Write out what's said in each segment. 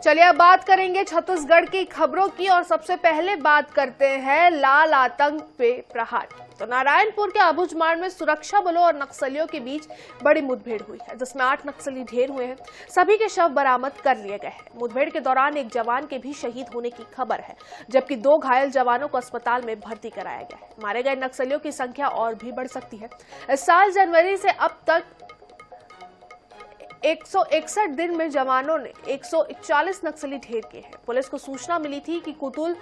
चलिए अब बात करेंगे छत्तीसगढ़ की खबरों की और सबसे पहले बात करते हैं लाल आतंक पे प्रहार। तो नारायणपुर के अबुझमाड़ में सुरक्षा बलों और नक्सलियों के बीच बड़ी मुठभेड़ हुई है, जिसमें 8 नक्सली ढेर हुए हैं। सभी के शव बरामद कर लिए गए हैं। मुठभेड़ के दौरान एक जवान के भी शहीद होने की खबर है, जबकि 2 घायल जवानों को अस्पताल में भर्ती कराया गया है। मारे गए नक्सलियों की संख्या और भी बढ़ सकती है। इस साल जनवरी से अब तक 161 दिन में जवानों ने 141 नक्सली ढेर किए हैं। पुलिस को सूचना मिली थी कि कुतुल,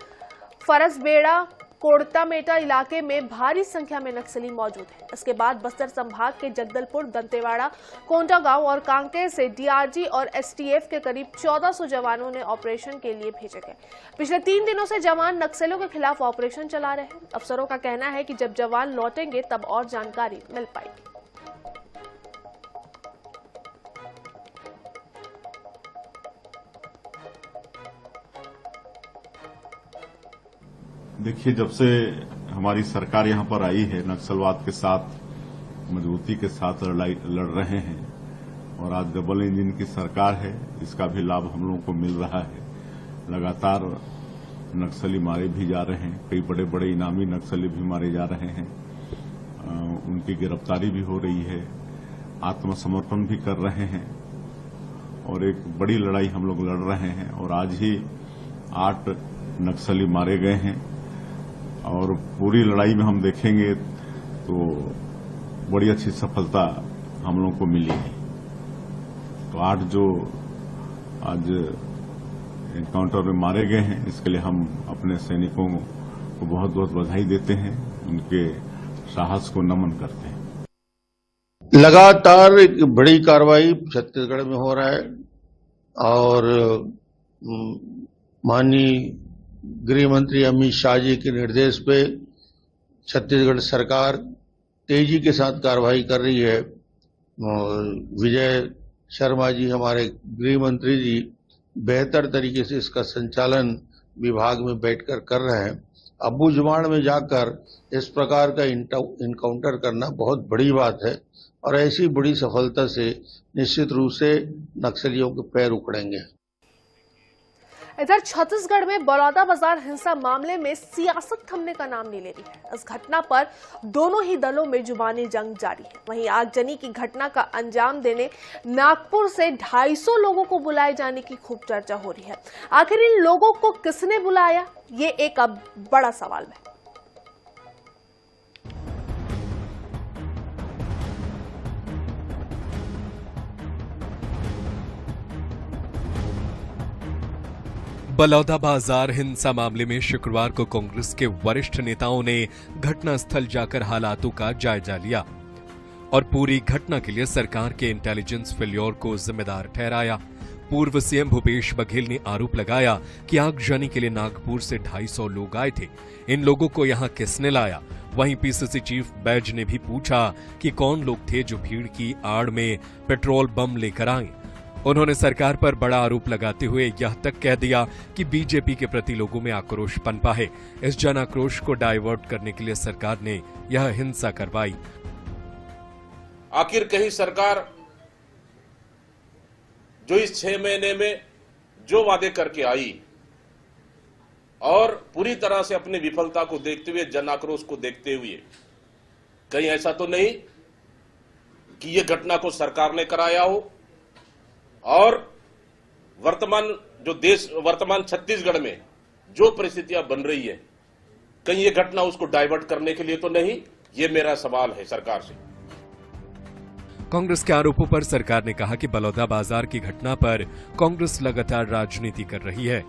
फरसबेड़ा, कोड़तामेटा इलाके में भारी संख्या में नक्सली मौजूद हैं। इसके बाद बस्तर संभाग के जगदलपुर, दंतेवाड़ा, कोंडागांव और कांकेर से डीआरजी और एसटीएफ के करीब 1400 जवानों ने ऑपरेशन के लिए भेजे गए। पिछले 3 दिनों से जवान नक्सलियों के खिलाफ ऑपरेशन चला रहे हैं। अफसरों का कहना है कि जब जवान लौटेंगे तब और जानकारी मिल पाएगी। देखिए, जब से हमारी सरकार यहाँ पर आई है, नक्सलवाद के साथ मजबूती के साथ लड़ रहे हैं और आज डबल इंजन की सरकार है। इसका भी लाभ हम लोगों को मिल रहा है। लगातार नक्सली मारे भी जा रहे हैं, कई बड़े बड़े इनामी नक्सली भी मारे जा रहे हैं। उनकी गिरफ्तारी भी हो रही है, आत्मसमर्पण भी कर रहे हैं और एक बड़ी लड़ाई हम लोग लड़ रहे हैं। और आज ही 8 नक्सली मारे गए हैं और पूरी लड़ाई में हम देखेंगे तो बड़ी अच्छी सफलता हम लोगों को मिली है। तो 8 जो आज एनकाउंटर में मारे गए हैं, इसके लिए हम अपने सैनिकों को बहुत बहुत बधाई देते हैं, उनके साहस को नमन करते हैं। लगातार एक बड़ी कार्रवाई छत्तीसगढ़ में हो रहा है और माननीय गृह मंत्री अमित शाह जी के निर्देश पे छत्तीसगढ़ सरकार तेजी के साथ कार्रवाई कर रही है। विजय शर्मा जी, हमारे गृह मंत्री जी, बेहतर तरीके से इसका संचालन विभाग में बैठकर कर रहे हैं। अबुझमाड़ में जाकर इस प्रकार का इनकाउंटर करना बहुत बड़ी बात है और ऐसी बड़ी सफलता से निश्चित रूप से नक्सलियों के पैर उखड़ेंगे। इधर छत्तीसगढ़ में बलौदाबाजार हिंसा मामले में सियासत थमने का नाम नहीं ले रही है। इस घटना पर दोनों ही दलों में जुबानी जंग जारी है। वहीं आगजनी की घटना का अंजाम देने नागपुर से 250 लोगों को बुलाए जाने की खूब चर्चा हो रही है। आखिर इन लोगों को किसने बुलाया, ये एक अब बड़ा सवाल है। बलौदाबाजार हिंसा मामले में शुक्रवार को कांग्रेस के वरिष्ठ नेताओं ने घटनास्थल जाकर हालातों का जायजा लिया और पूरी घटना के लिए सरकार के इंटेलिजेंस फेल्योर को जिम्मेदार ठहराया। पूर्व सीएम भूपेश बघेल ने आरोप लगाया कि आगजनी के लिए नागपुर से 250 लोग आए थे। इन लोगों को यहां किसने लाया? वहीं पीसीसी चीफ बैज ने भी पूछा कि कौन लोग थे जो भीड़ की आड़ में पेट्रोल बम लेकर आए। उन्होंने सरकार पर बड़ा आरोप लगाते हुए यह तक कह दिया कि बीजेपी के प्रति लोगों में आक्रोश पनपा है। इस जन आक्रोश को डाइवर्ट करने के लिए सरकार ने यह हिंसा करवाई। आखिर कहीं सरकार जो इस 6 महीने में जो वादे करके आई और पूरी तरह से अपनी विफलता को देखते हुए, जन आक्रोश को देखते हुए, कहीं ऐसा तो नहीं कि यह घटना को सरकार ने कराया हो और वर्तमान छत्तीसगढ़ में जो परिस्थितियां बन रही है, कहीं ये घटना उसको डाइवर्ट करने के लिए तो नहीं? ये मेरा सवाल है सरकार से। कांग्रेस के आरोपों पर सरकार ने कहा कि बलौदाबाजार की घटना पर कांग्रेस लगातार राजनीति कर रही है।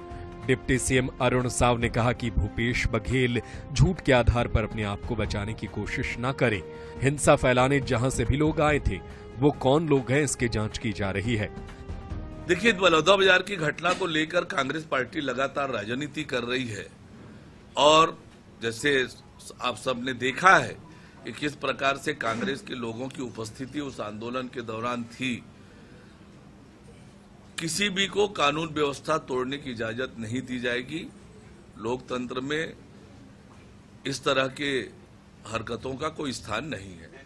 डिप्टी सीएम अरुण साव ने कहा कि भूपेश बघेल झूठ के आधार पर अपने आप को बचाने की कोशिश न करें। हिंसा फैलाने जहां से भी लोग आए थे, वो कौन लोग हैं, इसकी जांच की जा रही है। देखिए, बलौदाबाजार की घटना को लेकर कांग्रेस पार्टी लगातार राजनीति कर रही है और जैसे आप सबने देखा है कि किस प्रकार से कांग्रेस के लोगों की उपस्थिति उस आंदोलन के दौरान थी। किसी भी को कानून व्यवस्था तोड़ने की इजाजत नहीं दी जाएगी। लोकतंत्र में इस तरह के हरकतों का कोई स्थान नहीं है।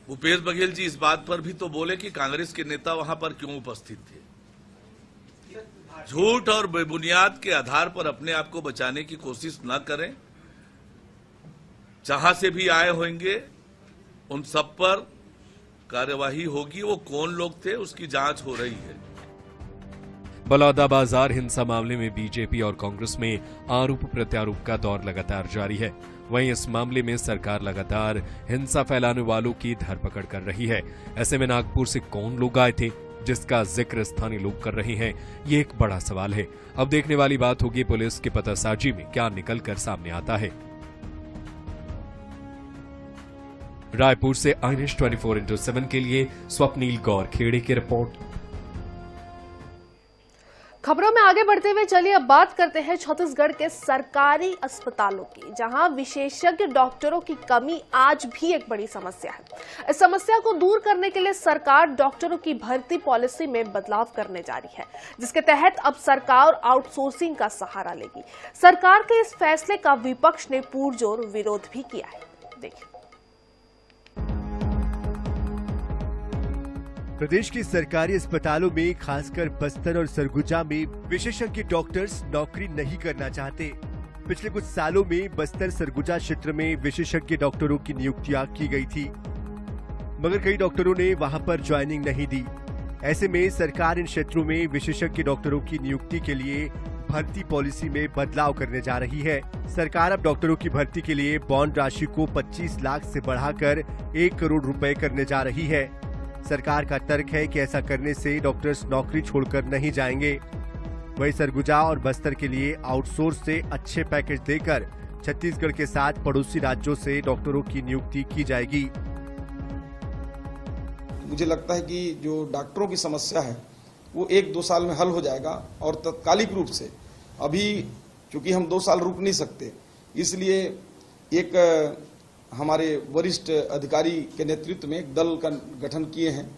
भूपेश बघेल जी इस बात पर भी तो बोले कि कांग्रेस के नेता वहां पर क्यों उपस्थित थे। झूठ और बेबुनियाद के आधार पर अपने आप को बचाने की कोशिश न करें। जहां से भी आए होंगे उन सब पर कार्यवाही होगी। वो कौन लोग थे उसकी जांच हो रही है। बलौदाबाजार हिंसा मामले में बीजेपी और कांग्रेस में आरोप प्रत्यारोप का दौर लगातार जारी है। वहीं इस मामले में सरकार लगातार हिंसा फैलाने वालों की धरपकड़ कर रही है। ऐसे में नागपुर से कौन लोग आए थे जिसका जिक्र स्थानीय लोग कर रहे हैं, ये एक बड़ा सवाल है। अब देखने वाली बात होगी पुलिस की पतासाजी में क्या निकल कर सामने आता है। रायपुर से आईएनएस 24/7 के लिए स्वप्नील गौर खेड़े की रिपोर्ट। खबरों में आगे बढ़ते हुए चलिए अब बात करते हैं छत्तीसगढ़ के सरकारी अस्पतालों की, जहां विशेषज्ञ डॉक्टरों की कमी आज भी एक बड़ी समस्या है। इस समस्या को दूर करने के लिए सरकार डॉक्टरों की भर्ती पॉलिसी में बदलाव करने जा रही है, जिसके तहत अब सरकार आउटसोर्सिंग का सहारा लेगी। सरकार के इस फैसले का विपक्ष ने पुरजोर विरोध भी किया है। देखिए, प्रदेश के सरकारी अस्पतालों में खासकर बस्तर और सरगुजा में विशेषज्ञ डॉक्टर्स नौकरी नहीं करना चाहते। पिछले कुछ सालों में बस्तर सरगुजा क्षेत्र में विशेषज्ञ डॉक्टरों की नियुक्तियां की गई थी, मगर कई डॉक्टरों ने वहां पर ज्वाइनिंग नहीं दी। ऐसे में सरकार इन क्षेत्रों में विशेषज्ञ डॉक्टरों की नियुक्ति के लिए भर्ती पॉलिसी में बदलाव करने जा रही है। सरकार अब डॉक्टरों की भर्ती के लिए बॉन्ड राशि को 25 लाख से बढ़ाकर 1 करोड़ रुपए करने जा रही है। सरकार का तर्क है कि ऐसा करने से डॉक्टर्स नौकरी छोड़कर नहीं जाएंगे। वहीं सरगुजा और बस्तर के लिए आउटसोर्स से अच्छे पैकेज देकर छत्तीसगढ़ के साथ पड़ोसी राज्यों से डॉक्टरों की नियुक्ति की जाएगी। मुझे लगता है कि जो डॉक्टरों की समस्या है वो 1-2 साल में हल हो जाएगा और तत्कालिक रूप से, अभी चूंकि हम 2 साल रुक नहीं सकते, इसलिए एक हमारे वरिष्ठ अधिकारी के नेतृत्व में एक दल का गठन किए हैं,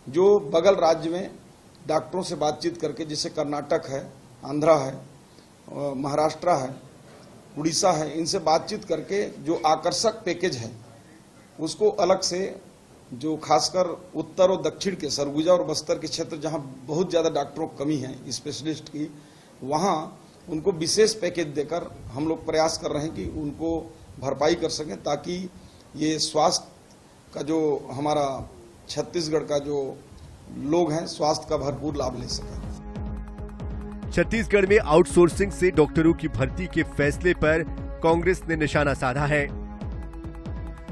जो बगल राज्य में डॉक्टरों से बातचीत करके, जैसे कर्नाटक है, आंध्रा है, महाराष्ट्र है, उड़ीसा है, इनसे बातचीत करके जो आकर्षक पैकेज है उसको अलग से, जो खासकर उत्तर और दक्षिण के सरगुजा और बस्तर के क्षेत्र जहां बहुत ज़्यादा डॉक्टरों की कमी है स्पेशलिस्ट की, वहां उनको विशेष पैकेज देकर हम लोग प्रयास कर रहे हैं कि उनको भरपाई कर सकें, ताकि ये स्वास्थ्य का जो हमारा छत्तीसगढ़ का जो लोग हैं स्वास्थ्य का भरपूर लाभ ले सकें। छत्तीसगढ़ में आउटसोर्सिंग से डॉक्टरों की भर्ती के फैसले पर कांग्रेस ने निशाना साधा है।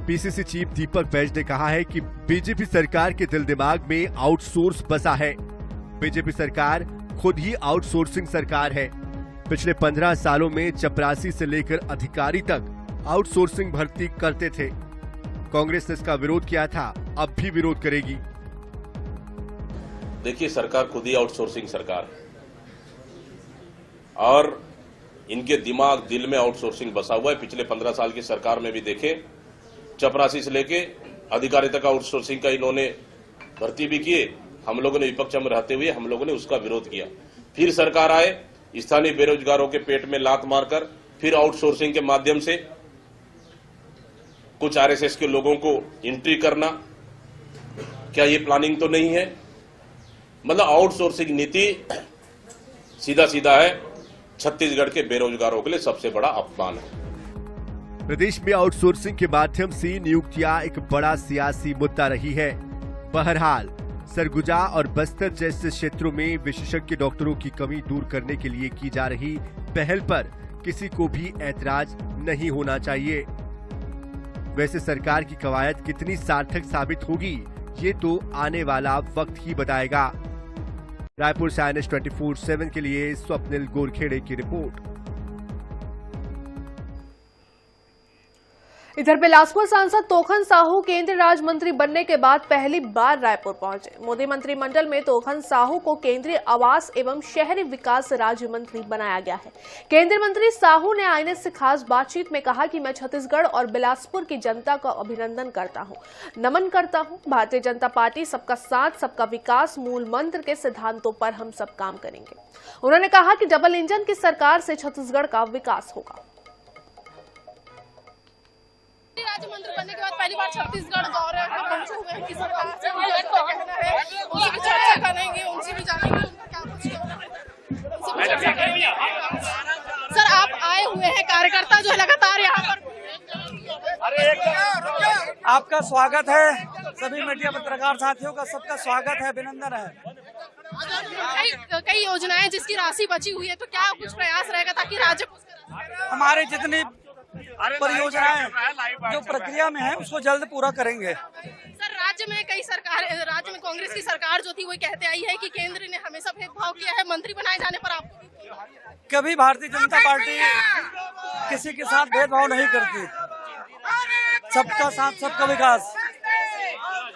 पीसीसी चीफ दीपक बैज ने कहा है कि बीजेपी सरकार के दिल दिमाग में आउटसोर्स बसा है। बीजेपी सरकार खुद ही आउटसोर्सिंग सरकार है। पिछले 15 सालों में चपरासी से लेकर अधिकारी तक आउटसोर्सिंग भर्ती करते थे। कांग्रेस ने इसका विरोध किया था, अब भी विरोध करेगी। देखिए, सरकार खुद ही आउटसोर्सिंग सरकार है और इनके दिमाग दिल में आउटसोर्सिंग बसा हुआ है। पिछले 15 साल की सरकार में भी देखे, चपरासी से लेके अधिकारी तक आउटसोर्सिंग का इन्होंने भर्ती भी किए। हम लोगों ने विपक्ष में रहते हुए हम लोगों ने उसका विरोध किया। फिर सरकार आए, स्थानीय बेरोजगारों के पेट में लात मारकर फिर आउटसोर्सिंग के माध्यम से कुछ आरएसएस के लोगों को एंट्री करना, क्या ये प्लानिंग तो नहीं है? मतलब आउटसोर्सिंग नीति सीधा सीधा है छत्तीसगढ़ के बेरोजगारों के लिए सबसे बड़ा अपमान है। प्रदेश में आउटसोर्सिंग के माध्यम से नियुक्तियां एक बड़ा सियासी मुद्दा रही है। बहरहाल सरगुजा और बस्तर जैसे क्षेत्रों में विशेषज्ञ डॉक्टरों की कमी दूर करने के लिए की जा रही पहल पर किसी को भी ऐतराज नहीं होना चाहिए। वैसे सरकार की कवायद कितनी सार्थक साबित होगी, ये तो आने वाला वक्त ही बताएगा। रायपुर से आईएनएस 24/7 के लिए स्वप्निल गोरखेड़े की रिपोर्ट। इधर बिलासपुर सांसद तोखन साहू केंद्रीय राज्य मंत्री बनने के बाद पहली बार रायपुर पहुंचे। मोदी मंत्रिमंडल में तोखन साहू को केंद्रीय आवास एवं शहरी विकास राज्य मंत्री बनाया गया है। केंद्रीय मंत्री साहू ने आईएनएस से खास बातचीत में कहा कि मैं छत्तीसगढ़ और बिलासपुर की जनता का अभिनंदन करता हूं, नमन करता हूं। भारतीय जनता पार्टी सबका साथ सबका विकास मूल मंत्र के सिद्धांतों पर हम सब काम करेंगे। उन्होंने कहा कि डबल इंजन की सरकार से छत्तीसगढ़ का विकास होगा। राज्य मंत्री बनने के बाद पहली बार छत्तीसगढ़ दौरे में पहुंचे हुए हैं। किस प्रकार से उनका कहना है, उनसे भी चर्चा करेंगे, उनसे भी जानेंगे उनका क्या कुछ कहना है। सर आप आए हुए हैं, कार्यकर्ता जो है लगातार यहाँ पर। आपका स्वागत है, सभी मीडिया पत्रकार साथियों का सबका स्वागत है, अभिनंदन है। कई योजनाएं जिसकी राशि बची हुई है, तो क्या कुछ प्रयास रहेगा ताकि राज्य हमारे जितनी परियोजनाएं जो प्रक्रिया में है उसको जल्द पूरा करेंगे। सर राज्य में कांग्रेस की सरकार जो थी वो कहते आई है कि केंद्र ने हमेशा भेदभाव किया है, मंत्री बनाए जाने पर आपको कभी भारतीय जनता पार्टी किसी के साथ भेदभाव नहीं करती, सबका साथ सबका विकास।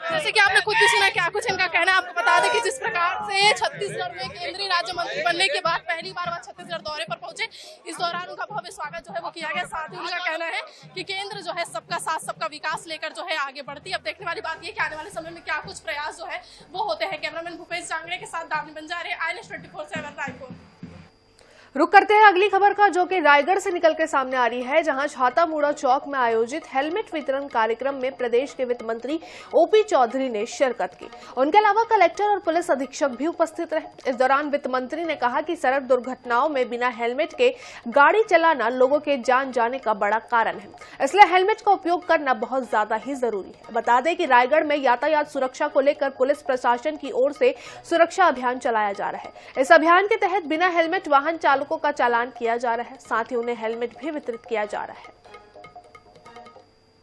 जैसे कि आपने खुद भी सुना, क्या कुछ इनका कहना है? आपको बता दें कि जिस प्रकार से छत्तीसगढ़ में केंद्रीय राज्य मंत्री बनने के बाद पहली बार वह छत्तीसगढ़ दौरे पर पहुंचे, इस दौरान उनका भव्य स्वागत जो है वो किया गया। साथ ही उनका कहना है कि केंद्र जो है सबका साथ सबका विकास लेकर जो है आगे बढ़ती है। अब देखने वाली बात ये कि आने वाले समय में क्या कुछ प्रयास जो है वो होते हैं। कैमरामैन भूपेश जांगड़े के साथ दामिनी बंजारे, INS 24/7 रायपुर। रुक करते हैं अगली खबर का, जो कि रायगढ़ से निकल के सामने आ रही है, जहां छातामूड़ा चौक में आयोजित हेलमेट वितरण कार्यक्रम में प्रदेश के वित्त मंत्री OP चौधरी ने शिरकत की। उनके अलावा कलेक्टर और पुलिस अधीक्षक भी उपस्थित रहे। इस दौरान वित्त मंत्री ने कहा कि सड़क दुर्घटनाओं में बिना हेलमेट के गाड़ी चलाना लोगों के जान जाने का बड़ा कारण है, इसलिए हेलमेट का उपयोग करना बहुत ज्यादा ही जरूरी है। बता दें कि रायगढ़ में यातायात सुरक्षा को लेकर पुलिस प्रशासन की ओर से सुरक्षा अभियान चलाया जा रहा है। इस अभियान के तहत बिना हेलमेट वाहन चालकों का चालान किया जा रहा है, साथ ही उन्हें हेलमेट भी वितरित किया जा रहा है।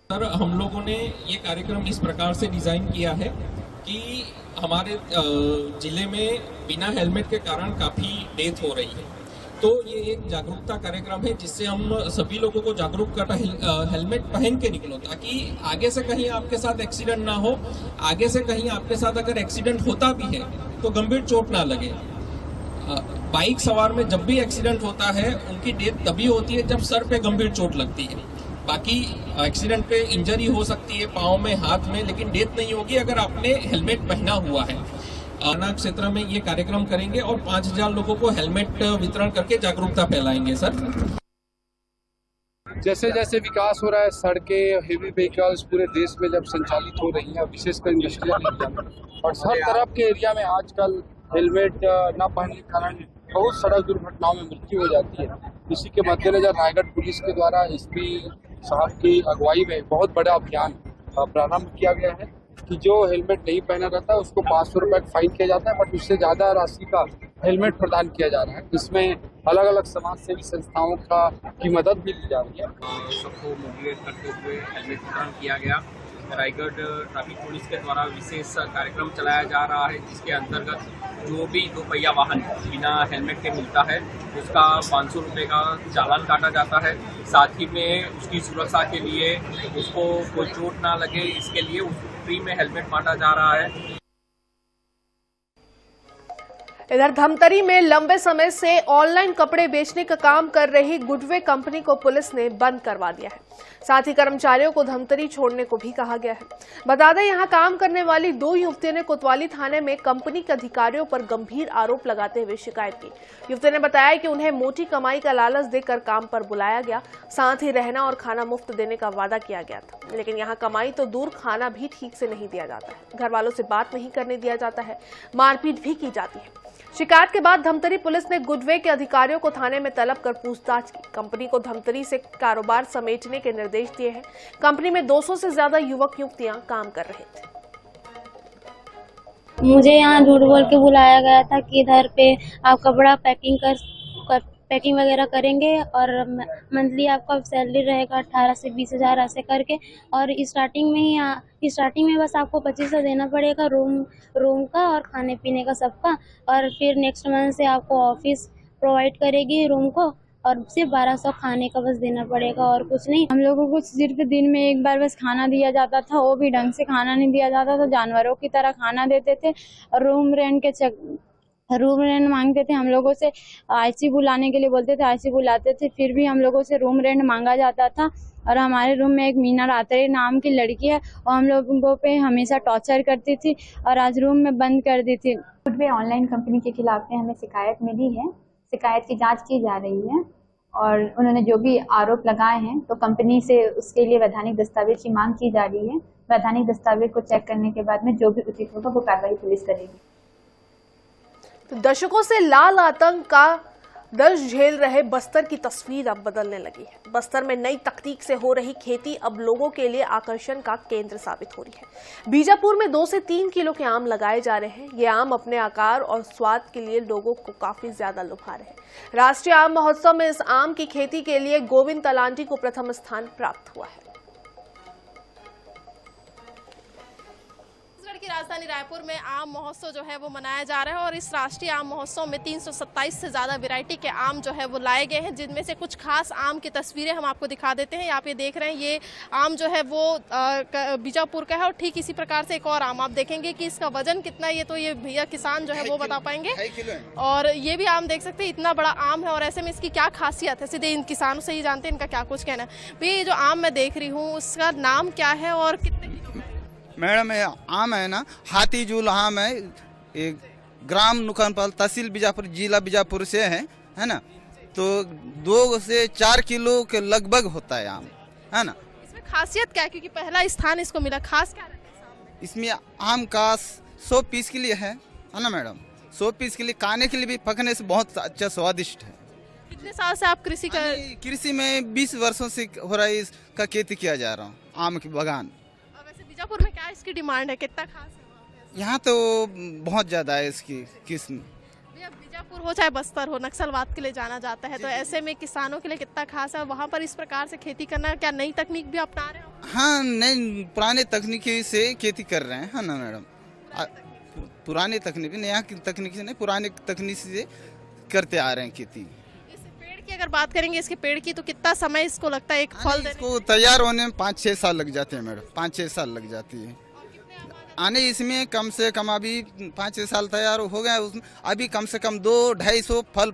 सर हम लोगों ने ये कार्यक्रम इस प्रकार से डिजाइन किया है कि हमारे जिले में बिना हेलमेट के कारण काफी डेथ हो रही है, तो ये एक जागरूकता कार्यक्रम है जिससे हम सभी लोगों को जागरूक कर हेलमेट पहन के निकलो, ताकि आगे से कहीं आपके साथ एक्सीडेंट ना हो। आगे से कहीं आपके साथ अगर एक्सीडेंट होता भी है तो गंभीर चोट ना लगे। बाइक सवार में जब भी एक्सीडेंट होता है उनकी डेथ तभी होती है जब सर पे गंभीर चोट लगती है। बाकी एक्सीडेंट पे इंजरी हो सकती है पाँव में, हाथ में, लेकिन डेथ नहीं होगी अगर आपने हेलमेट पहना हुआ है। थाना क्षेत्र में ये कार्यक्रम करेंगे और 5000 लोगों को हेलमेट वितरण करके जागरूकता फैलाएंगे। सर जैसे जैसे विकास हो रहा है, सड़कें, हेवी व्हीकल्स पूरे देश में जब संचालित हो रही है, विशेषकर इंडस्ट्रियल एरिया में और हर तरफ के एरिया में आजकल हेलमेट न पहनने के कारण बहुत सड़क दुर्घटनाओं में मृत्यु हो जाती है। इसी के मद्देनजर रायगढ़ पुलिस के द्वारा SP साहब की अगुवाई में बहुत बड़ा अभियान प्रारंभ किया गया है कि जो हेलमेट नहीं पहना रहता है उसको 500 रुपये का फाइन किया जाता है, बट उससे ज़्यादा राशि का हेलमेट प्रदान किया जा रहा है। इसमें अलग अलग समाज सेवी संस्थाओं की मदद भी ली जा रही है। सबको मोटिवेट करते हुए हेलमेट वितरण किया गया। रायगढ़ ट्रैफिक पुलिस के द्वारा विशेष कार्यक्रम चलाया जा रहा है, जिसके अंतर्गत जो भी 2 पहिया वाहन बिना हेलमेट के मिलता है उसका 500 रुपये का चालान काटा जाता है। साथ ही में उसकी सुरक्षा के लिए उसको कोई चोट ना लगे इसके लिए उसको फ्री में हेलमेट बांटा जा रहा है। इधर धमतरी में लंबे समय से ऑनलाइन कपड़े बेचने का काम कर रही गुडवे कंपनी को पुलिस ने बंद करवा दिया है। साथ ही कर्मचारियों को धमतरी छोड़ने को भी कहा गया है। बता दें, यहां काम करने वाली 2 युवतियों ने कोतवाली थाने में कंपनी के अधिकारियों पर गंभीर आरोप लगाते हुए शिकायत की। युवतियों ने बताया कि उन्हें मोटी कमाई का लालच देकर काम पर बुलाया गया, साथ ही रहना और खाना मुफ्त देने का वादा किया गया था, लेकिन यहाँ कमाई तो दूर, खाना भी ठीक से नहीं दिया जाता है। घर वालों से बात नहीं करने दिया जाता है, मारपीट भी की जाती है। शिकायत के बाद धमतरी पुलिस ने गुडवे के अधिकारियों को थाने में तलब कर पूछताछ की। कंपनी को धमतरी से कारोबार समेटने के निर्देश दिए हैं। कंपनी में 200 से ज्यादा युवक युवतियां काम कर रहे थे। मुझे यहाँ झूठ बोल के बुलाया गया था कि इधर पे आप कपड़ा पैकिंग वगैरह करेंगे और मंथली आपका सैलरी रहेगा 18 से 20 हज़ार ऐसे करके, और स्टार्टिंग में बस आपको 2500 देना पड़ेगा रूम का और खाने पीने का सबका, और फिर नेक्स्ट मंथ से आपको ऑफिस प्रोवाइड करेगी रूम को, और सिर्फ 1200 खाने का बस देना पड़ेगा और कुछ नहीं। हम लोगों को सिर्फ दिन में एक बार बस खाना दिया जाता था, वो भी ढंग से खाना नहीं दिया जाता था, जानवरों की तरह खाना देते थे। और रूम रेंट मांगते थे हम लोगों से, IC बुलाने के लिए बोलते थे, IC बुलाते थे, फिर भी हम लोगों से रूम रेंट मांगा जाता था। और हमारे रूम में एक मीना रात्रे नाम की लड़की है, और हम लोगों पे हमेशा टॉर्चर करती थी और आज रूम में बंद कर दी थी। गुडवे ऑनलाइन कंपनी के खिलाफ में हमें शिकायत मिली है, शिकायत की जांच की जा रही है और उन्होंने जो भी आरोप लगाए हैं तो कंपनी से उसके लिए वैधानिक दस्तावेज की मांग की जा रही है। वैधानिक दस्तावेज को चेक करने के बाद में जो भी उचित होगा वो कार्रवाई पुलिस करेगी। तो दशकों से लाल आतंक का दर्द झेल रहे बस्तर की तस्वीर अब बदलने लगी है। बस्तर में नई तकनीक से हो रही खेती अब लोगों के लिए आकर्षण का केंद्र साबित हो रही है। बीजापुर में 2 से 3 किलो के आम लगाए जा रहे हैं। ये आम अपने आकार और स्वाद के लिए लोगों को काफी ज्यादा लुभा रहे हैं। राष्ट्रीय आम महोत्सव में इस आम की खेती के लिए गोविंद तलांटी को प्रथम स्थान प्राप्त हुआ है। की राजधानी रायपुर में आम महोत्सव जो है वो मनाया जा रहा है और इस राष्ट्रीय आम महोत्सव में 327 से ज्यादा वैरायटी के आम जो है वो लाए गए हैं, जिनमें से कुछ खास आम की तस्वीरें हम आपको दिखा देते हैं। आप ये देख रहे हैं, ये आम जो है वो बीजापुर का है और ठीक इसी प्रकार से एक और आम आप देखेंगे कि इसका वजन कितना है, ये तो ये भैया किसान जो है वो बता पाएंगे। और ये भी आम देख सकते हैं, इतना बड़ा आम है और ऐसे में इसकी क्या खासियत है, सीधे इन किसानों से ही जानते हैं इनका क्या कुछ कहना है। भैया ये जो आम मैं देख रही हूँ उसका नाम क्या है और कितने? मैडम ये आम है ना, हाथीजूल आम है, एक ग्राम नुकनपाल तहसील बीजापुर जिला बीजापुर से है ना, तो 2 से 4 किलो के लगभग होता है आम, है ना। इसमें खासियत क्या है, क्योंकि पहला स्थान इसको मिला, खास क्या रहता है? इसमें आम का 100 पीस के लिए है ना मैडम, 100 पीस के लिए, खाने के लिए भी पकने से बहुत अच्छा स्वादिष्ट है। कितने साल से आप कृषि में 20 वर्षों से हो रहा है, इसका खेती किया जा रहा हूँ, आम की बागान। बीजापुर में क्या इसकी डिमांड है, कितना खास है? यहाँ तो बहुत ज्यादा है इसकी किस्म। बीजापुर हो चाहे बस्तर हो, नक्सलवाद के लिए जाना जाता है, तो ऐसे में किसानों के लिए कितना खास है वहाँ पर इस प्रकार से खेती करना? क्या नई तकनीक भी अपना रहे हो? हाँ, नई पुराने तकनीकी से खेती कर रहे हैं, है ना मैडम। पुराने तकनीकी, नया तकनीकी से नहीं, पुराने तकनीक से करते आ रहे हैं खेती। की अगर बात करेंगे इसके पेड़ की, तो कितना समय इसको लगता है एक फल देने? इसको तैयार होने में 5-6 साल लग जाते हैं मैडम, 5-6 साल लग जाती है आने। इसमें कम से कम अभी 5-6 साल तैयार हो गया, उसमें अभी कम से कम 200-250 फल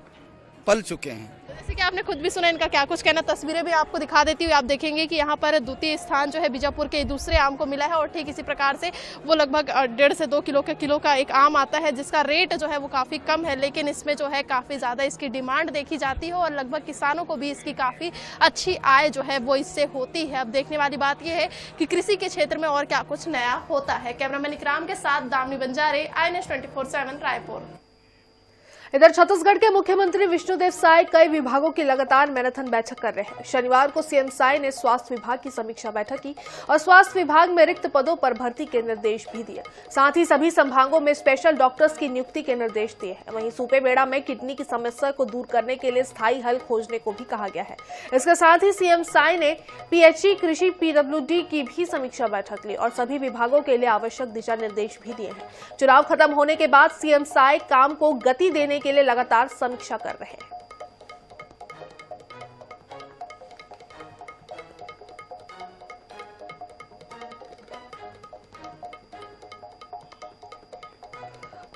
पल चुके हैं। जैसे कि आपने खुद भी सुना इनका क्या कुछ कहना, तस्वीरें भी आपको दिखा देती हुई आप देखेंगे कि यहाँ पर द्वितीय स्थान जो है बीजापुर के दूसरे आम को मिला है और ठीक इसी प्रकार से वो लगभग 1.5 से 2 किलो का एक आम आता है, जिसका रेट जो है वो काफ़ी कम है, लेकिन इसमें जो है काफ़ी ज़्यादा इसकी डिमांड देखी जाती है और लगभग किसानों को भी इसकी काफ़ी अच्छी आय जो है वो इससे होती है। अब देखने वाली बात यह है कि कृषि के क्षेत्र में और क्या कुछ नया होता है। कैमरामैन इकराम के साथ दामनी बंजारे, INS 24/7 रायपुर। इधर छत्तीसगढ़ के मुख्यमंत्री विष्णुदेव साय कई विभागों की लगातार मैराथन बैठक कर रहे हैं। शनिवार को सीएम साय ने स्वास्थ्य विभाग की समीक्षा बैठक की और स्वास्थ्य विभाग में रिक्त पदों पर भर्ती के निर्देश भी दिए। साथ ही सभी संभागों में स्पेशल डॉक्टर्स की नियुक्ति के निर्देश दिए हैं। वहीं सुपेबेड़ा में किडनी की समस्या को दूर करने के लिए स्थायी हल खोजने को भी कहा गया है। इसके साथ ही सीएम साय ने PHE कृषि PWD की भी समीक्षा बैठक ली और सभी विभागों के लिए आवश्यक दिशा निर्देश भी दिए हैं। चुनाव खत्म होने के बाद सीएम साय काम को गति देने के लिए लगातार समीक्षा कर रहे हैं।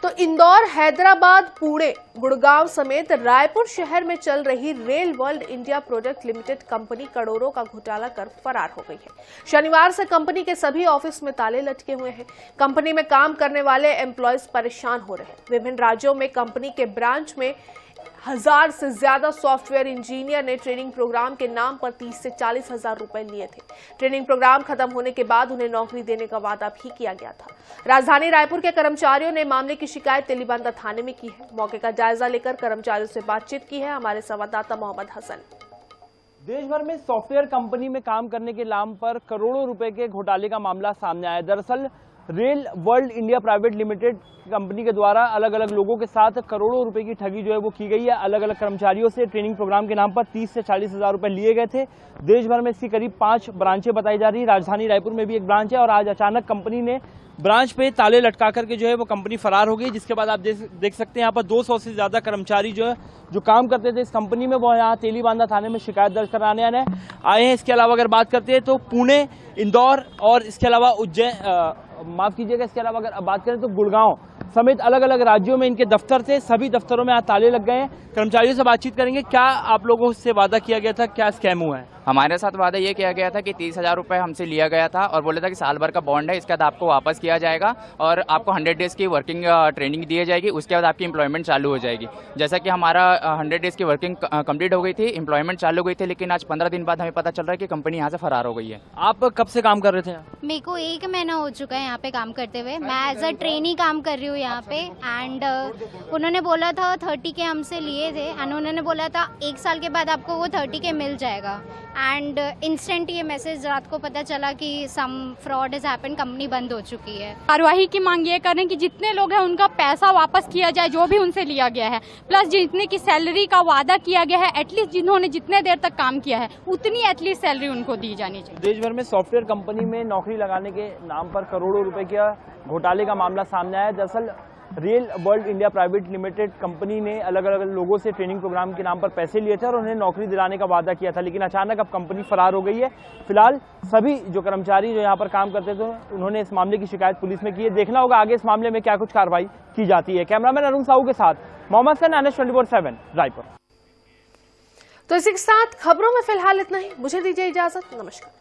तो इंदौर, हैदराबाद, पुणे, गुड़गांव समेत रायपुर शहर में चल रही rail world India product limited company करोड़ों का घोटाला कर फरार हो गई है। शनिवार से कंपनी के सभी ऑफिस में ताले लटके हुए हैं। कंपनी में काम करने वाले एम्प्लॉयज परेशान हो रहे हैं। विभिन्न राज्यों में कंपनी के ब्रांच में 1000 से ज्यादा सॉफ्टवेयर इंजीनियर ने ट्रेनिंग प्रोग्राम के नाम पर 30 से 40 हजार रुपए लिए थे। ट्रेनिंग प्रोग्राम खत्म होने के बाद उन्हें नौकरी देने का वादा भी किया गया था। राजधानी रायपुर के कर्मचारियों ने मामले की शिकायत तेलीबांधा थाने में की है। मौके का जायजा लेकर कर्मचारियों से बातचीत की है हमारे संवाददाता मोहम्मद हसन। देश भर में सॉफ्टवेयर कंपनी में काम करने के नाम पर करोड़ों रुपए के घोटाले का मामला सामने आया। दरअसल rail world India private limited company के द्वारा अलग अलग लोगों के साथ करोड़ों रुपए की ठगी जो है वो की गई है। अलग अलग कर्मचारियों से ट्रेनिंग प्रोग्राम के नाम पर 30 से 40 हजार रुपए लिए गए थे। देश भर में इसकी करीब 5 ब्रांचें बताई जा रही है। राजधानी रायपुर में भी एक ब्रांच है और आज अचानक कंपनी ने ब्रांच पे ताले लटका करके जो है वो कंपनी फरार हो गई, जिसके बाद आप देख सकते हैं यहाँ पर 200 से ज्यादा कर्मचारी जो काम करते थे इस कंपनी में, वो यहाँ तेलीबांधा थाने में शिकायत दर्ज कराने आए हैं। इसके अलावा अगर बात करते हैं तो पुणे, इंदौर और इसके अलावा उज्जैन, माफ कीजिएगा, इसके अलावा अगर बात करें तो गुड़गांव समेत अलग अलग राज्यों में इनके दफ्तर थे। सभी दफ्तरों में आज ताले लग गए हैं। कर्मचारियों से बातचीत करेंगे, क्या आप लोगों से वादा किया गया था, क्या स्कैम हुआ है? हमारे साथ वादा ये किया गया था कि 30,000 रुपये हमसे लिया गया था और बोला था कि साल भर का बॉन्ड है, इसके बाद आपको वापस किया जाएगा और आपको 100 डेज़ की वर्किंग ट्रेनिंग दी जाएगी, उसके बाद आपकी एम्प्लॉयमेंट चालू हो जाएगी। जैसा कि हमारा 100 डेज़ की वर्किंग कंप्लीट हो गई थी, एम्प्लॉयमेंट चालू हो गई थी, लेकिन आज 15 दिन बाद हमें पता चल रहा है कि कंपनी यहाँ से फरार हो गई है। आप कब से काम कर रहे थे? मेरे को 1 महीना हो चुका है यहाँ पे काम करते हुए। मैं एज अ ट्रेनी काम कर रही हूँ यहाँ पे एंड उन्होंने बोला था 30 के हमसे लिए थे एंड उन्होंने बोला था 1 साल के बाद आपको वो 30 के मिल जाएगा एंड इंस्टेंट ये मैसेज रात को पता चला कि सम फ्रॉड हैज हैपेंड, कंपनी बंद हो चुकी है। कार्यवाही की मांग ये करें कि जितने लोग हैं उनका पैसा वापस किया जाए जो भी उनसे लिया गया है, प्लस जितने की सैलरी का वादा किया गया है, एटलीस्ट जिन्होंने जितने देर तक काम किया है उतनी एटलीस्ट सैलरी उनको दी जानी चाहिए। देश भर में सॉफ्टवेयर कंपनी में नौकरी लगाने के नाम पर करोड़ों रुपए के घोटाले का मामला सामने आया। दरअसल real world India private limited company ने अलग अलग लोगों से ट्रेनिंग प्रोग्राम के नाम पर पैसे लिए थे और उन्हें नौकरी दिलाने का वादा किया था, लेकिन अचानक अब कंपनी फरार हो गई है। फिलहाल सभी जो कर्मचारी जो यहाँ पर काम करते थे उन्होंने इस मामले की शिकायत पुलिस में की है। देखना होगा आगे इस मामले में क्या कुछ कार्रवाई की जाती है। कैमरामैन अरुण साहू के साथ मोहम्मद सैन, NH 24/7 रायपुर। तो इसी के साथ खबरों में फिलहाल इतना ही। मुझे दीजिए इजाजत। नमस्कार।